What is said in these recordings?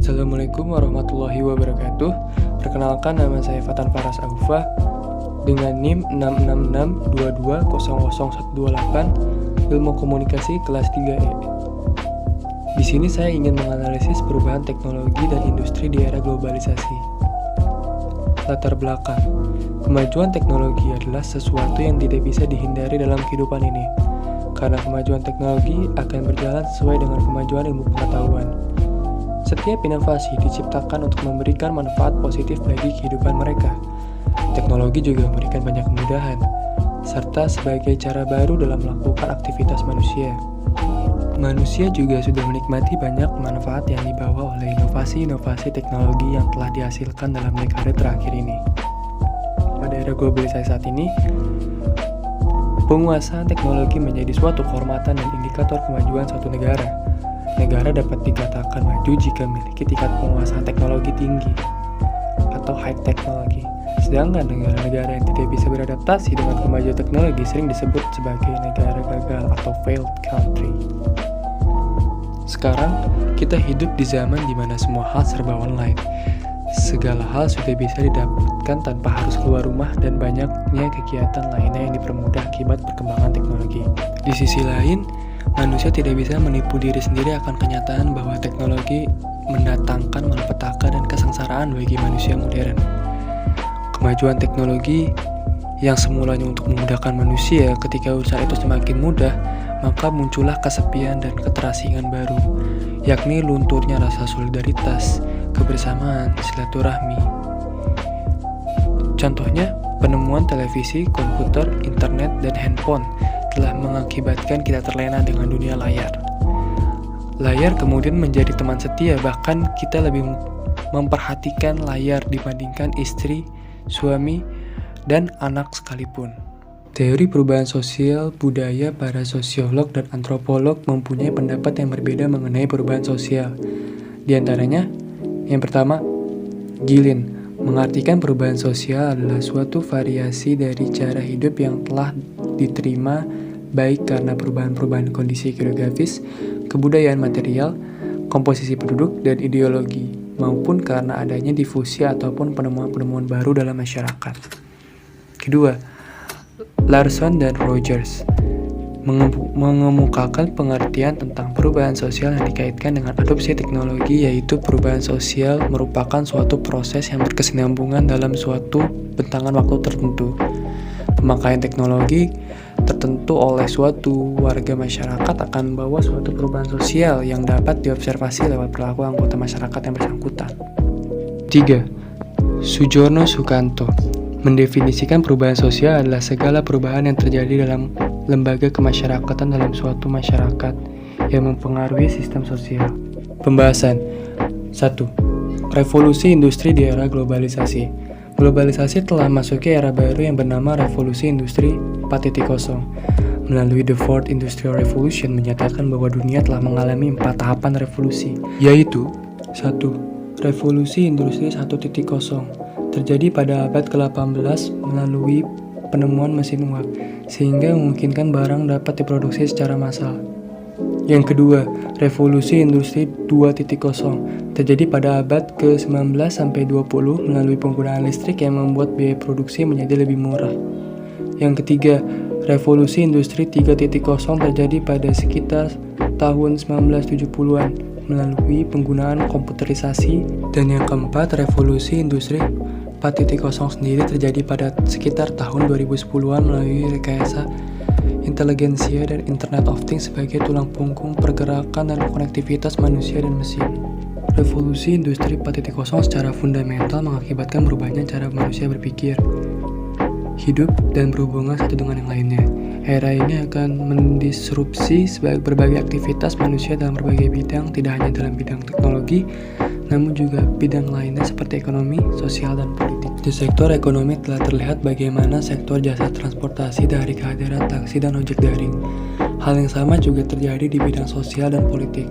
Assalamualaikum warahmatullahi wabarakatuh. Perkenalkan, nama saya Fatan Faras Aufa dengan NIM 666220018, Ilmu Komunikasi kelas 3E. Di sini saya ingin menganalisis perubahan teknologi dan industri di era globalisasi. Latar belakang. Kemajuan teknologi adalah sesuatu yang tidak bisa dihindari dalam kehidupan ini, karena kemajuan teknologi akan berjalan sesuai dengan kemajuan ilmu pengetahuan. Setiap inovasi diciptakan untuk memberikan manfaat positif bagi kehidupan mereka. Teknologi juga memberikan banyak kemudahan, serta sebagai cara baru dalam melakukan aktivitas manusia. Manusia juga sudah menikmati banyak manfaat yang dibawa oleh inovasi-inovasi teknologi yang telah dihasilkan dalam dekade terakhir ini. Pada era globalisasi saat ini, penguasaan teknologi menjadi suatu kehormatan dan indikator kemajuan suatu negara. Negara dapat dikatakan maju jika memiliki tingkat penguasaan teknologi tinggi atau high technology. Sedangkan negara-negara yang tidak bisa beradaptasi dengan kemajuan teknologi sering disebut sebagai negara gagal atau failed country. Sekarang, kita hidup di zaman di mana semua hal serba online. Segala hal sudah bisa didapatkan tanpa harus keluar rumah dan banyaknya kegiatan lainnya yang dipermudah akibat perkembangan teknologi. Di sisi lain, manusia tidak bisa menipu diri sendiri akan kenyataan bahwa teknologi mendatangkan malapetaka dan kesengsaraan bagi manusia modern. Kemajuan teknologi yang semulanya untuk memudahkan manusia, ketika urusan itu semakin mudah, maka muncullah kesepian dan keterasingan baru, yakni lunturnya rasa solidaritas, kebersamaan, silaturahmi. Contohnya, penemuan televisi, komputer, internet, dan handphone telah mengakibatkan kita terlena dengan dunia layar. Layar kemudian menjadi teman setia, bahkan kita lebih memperhatikan layar dibandingkan istri, suami, dan anak sekalipun. Teori perubahan sosial budaya, para sosiolog dan antropolog mempunyai pendapat yang berbeda mengenai perubahan sosial. Di antaranya, yang pertama, Gillen mengartikan perubahan sosial adalah suatu variasi dari cara hidup yang telah diterima baik karena perubahan-perubahan kondisi geografis, kebudayaan material, komposisi penduduk, dan ideologi, maupun karena adanya difusi ataupun penemuan-penemuan baru dalam masyarakat. Kedua, Larson dan Rogers mengemukakan pengertian tentang perubahan sosial yang dikaitkan dengan adopsi teknologi, yaitu perubahan sosial merupakan suatu proses yang berkesinambungan dalam suatu bentangan waktu tertentu. Pemakaian teknologi tertentu oleh suatu warga masyarakat akan membawa suatu perubahan sosial yang dapat diobservasi lewat perilaku anggota masyarakat yang bersangkutan. 3. Sujono Sukanto mendefinisikan perubahan sosial adalah segala perubahan yang terjadi dalam lembaga kemasyarakatan dalam suatu masyarakat yang mempengaruhi sistem sosial. Pembahasan 1. Revolusi industri di era globalisasi. Globalisasi telah masuki era baru yang bernama Revolusi Industri 4.0. Melalui The Fourth Industrial Revolution menyatakan bahwa dunia telah mengalami 4 tahapan revolusi, yaitu 1. Revolusi Industri 1.0 terjadi pada abad ke-18 melalui penemuan mesin uap, sehingga memungkinkan barang dapat diproduksi secara massal. Yang kedua, Revolusi Industri 2.0 terjadi pada abad ke-19 sampai 20 melalui penggunaan listrik yang membuat biaya produksi menjadi lebih murah. Yang ketiga, Revolusi Industri 3.0 terjadi pada sekitar tahun 1970-an melalui penggunaan komputerisasi. Dan yang keempat, Revolusi Industri 4.0 sendiri terjadi pada sekitar tahun 2010-an melalui rekayasa inteligensia dan Internet of Things sebagai tulang punggung pergerakan dan konektivitas manusia dan mesin. Revolusi Industri 4.0 secara fundamental mengakibatkan berubahnya cara manusia berpikir, hidup, dan berhubungan satu dengan yang lainnya. Era ini akan mendisrupsi berbagai aktivitas manusia dalam berbagai bidang, tidak hanya dalam bidang teknologi, namun juga bidang lainnya seperti ekonomi, sosial, dan politik. Di sektor ekonomi telah terlihat bagaimana sektor jasa transportasi dari kehadiran taksi dan ojek daring. Hal yang sama juga terjadi di bidang sosial dan politik.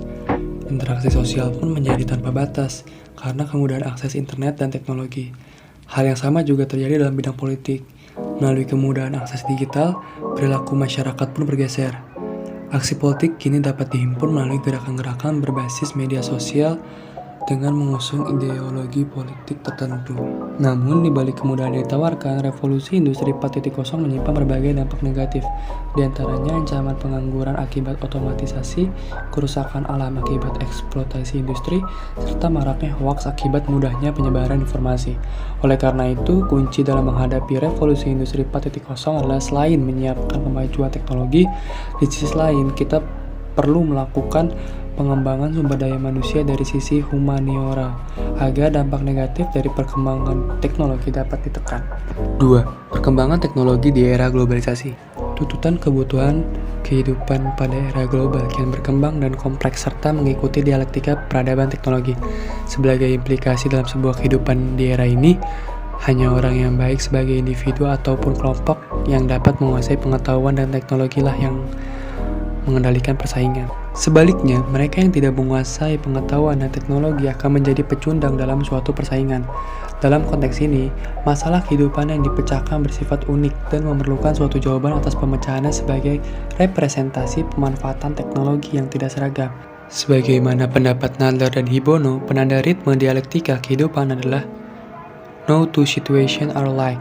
Interaksi sosial pun menjadi tanpa batas karena kemudahan akses internet dan teknologi. Hal yang sama juga terjadi dalam bidang politik. Melalui kemudahan akses digital, perilaku masyarakat pun bergeser. Aksi politik kini dapat dihimpun melalui gerakan-gerakan berbasis media sosial dengan mengusung ideologi politik tertentu. Namun, di balik kemudahan yang ditawarkan, revolusi industri 4.0 menyimpan berbagai dampak negatif, di antaranya ancaman pengangguran akibat otomatisasi, kerusakan alam akibat eksploitasi industri, serta maraknya hoaks akibat mudahnya penyebaran informasi. Oleh karena itu, kunci dalam menghadapi revolusi industri 4.0 adalah selain menyiapkan kemajuan teknologi, di sisi lain kita perlu melakukan pengembangan sumber daya manusia dari sisi humaniora agar dampak negatif dari perkembangan teknologi dapat ditekan. 2. Perkembangan teknologi di era globalisasi. Tuntutan kebutuhan kehidupan pada era global kian berkembang dan kompleks serta mengikuti dialektika peradaban teknologi. Sebagai implikasi dalam sebuah kehidupan di era ini, hanya orang yang baik sebagai individu ataupun kelompok yang dapat menguasai pengetahuan dan teknologi lah yang mengendalikan persaingan. Sebaliknya, mereka yang tidak menguasai pengetahuan dan teknologi akan menjadi pecundang dalam suatu persaingan. Dalam konteks ini, masalah kehidupan yang dipecahkan bersifat unik dan memerlukan suatu jawaban atas pemecahannya sebagai representasi pemanfaatan teknologi yang tidak seragam. Sebagaimana pendapat Nadler dan Hibono, penanda ritme dialektika kehidupan adalah no two situations are alike.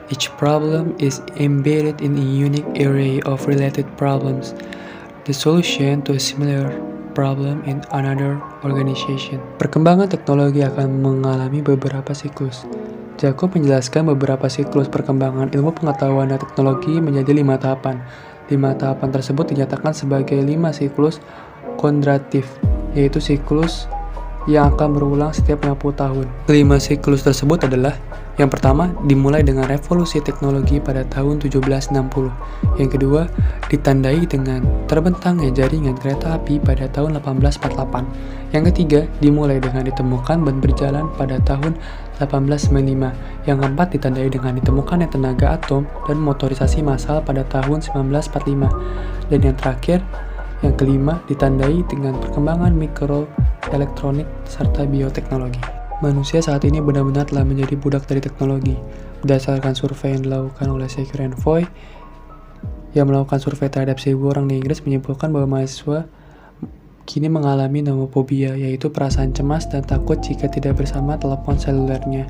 Each problem is embedded in a unique array of related problems. The solution to a similar problem in another organization. Perkembangan teknologi akan mengalami beberapa siklus. Jacob menjelaskan beberapa siklus perkembangan ilmu pengetahuan dan teknologi menjadi 5 tahapan. 5 tahapan tersebut dinyatakan sebagai 5 siklus kondratif, yaitu siklus yang akan berulang setiap 50 tahun. Kelima siklus tersebut adalah: yang pertama, dimulai dengan revolusi teknologi pada tahun 1760. Yang kedua, ditandai dengan terbentangnya jaringan kereta api pada tahun 1848. Yang ketiga, dimulai dengan ditemukan ban berjalan pada tahun 1895. Yang keempat, ditandai dengan ditemukannya tenaga atom dan motorisasi massal pada tahun 1945. Dan yang terakhir, yang kelima, ditandai dengan perkembangan mikroelektronik serta bioteknologi. Manusia saat ini benar-benar telah menjadi budak dari teknologi. Berdasarkan survei yang dilakukan oleh Secure Envoy, yang melakukan survei terhadap 1.000 orang di Inggris, menyimpulkan bahwa mahasiswa kini mengalami nomophobia, yaitu perasaan cemas dan takut jika tidak bersama telepon selulernya.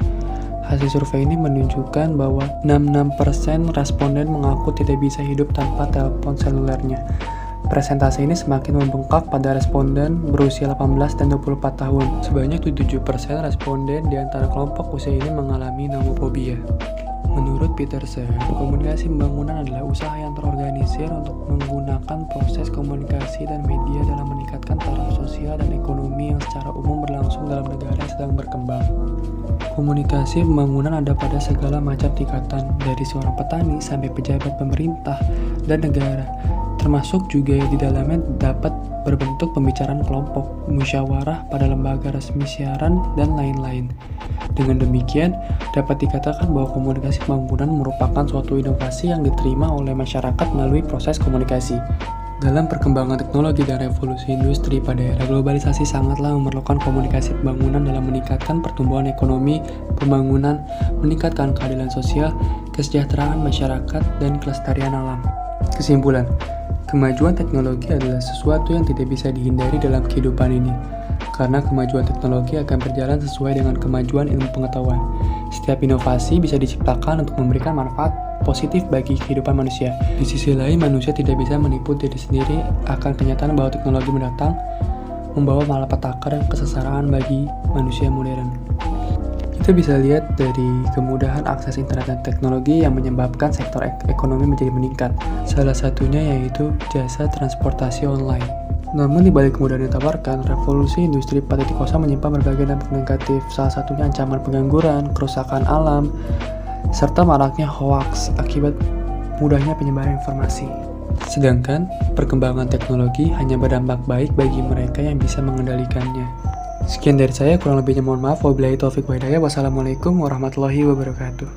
Hasil survei ini menunjukkan bahwa 66% responden mengaku tidak bisa hidup tanpa telepon selulernya. Presentasi ini semakin membengkak pada responden berusia 18 dan 24 tahun. Sebanyak 77% responden di antara kelompok usia ini mengalami nomophobia. Menurut Peterson, komunikasi pembangunan adalah usaha yang terorganisir untuk menggunakan proses komunikasi dan media dalam meningkatkan taraf sosial dan ekonomi yang secara umum berlangsung dalam negara yang sedang berkembang. Komunikasi pembangunan ada pada segala macam tingkatan, dari seorang petani sampai pejabat pemerintah dan negara, termasuk juga yang di dalamnya dapat berbentuk pembicaraan kelompok, musyawarah pada lembaga resmi siaran, dan lain-lain. Dengan demikian, dapat dikatakan bahwa komunikasi pembangunan merupakan suatu inovasi yang diterima oleh masyarakat melalui proses komunikasi. Dalam perkembangan teknologi dan revolusi industri pada era globalisasi sangatlah memerlukan komunikasi pembangunan dalam meningkatkan pertumbuhan ekonomi, pembangunan, meningkatkan keadilan sosial, kesejahteraan masyarakat, dan kelestarian alam. Kesimpulan, kemajuan teknologi adalah sesuatu yang tidak bisa dihindari dalam kehidupan ini, karena kemajuan teknologi akan berjalan sesuai dengan kemajuan ilmu pengetahuan. Setiap inovasi bisa diciptakan untuk memberikan manfaat positif bagi kehidupan manusia. Di sisi lain, manusia tidak bisa menipu diri sendiri akan kenyataan bahwa teknologi mendatang membawa malapetaka dan kesengsaraan bagi manusia modern. Kita bisa lihat dari kemudahan akses internet dan teknologi yang menyebabkan sektor ekonomi menjadi meningkat. Salah satunya yaitu jasa transportasi online. Namun di balik kemudahan yang ditawarkan, revolusi industri 4.0 menyimpan berbagai dampak negatif. Salah satunya ancaman pengangguran, kerusakan alam, serta maraknya hoaks akibat mudahnya penyebaran informasi. Sedangkan perkembangan teknologi hanya berdampak baik bagi mereka yang bisa mengendalikannya. Sekian dari saya, kurang lebihnya mohon maaf. Wabillahi taufiq wa hidayah. Wassalamualaikum warahmatullahi wabarakatuh.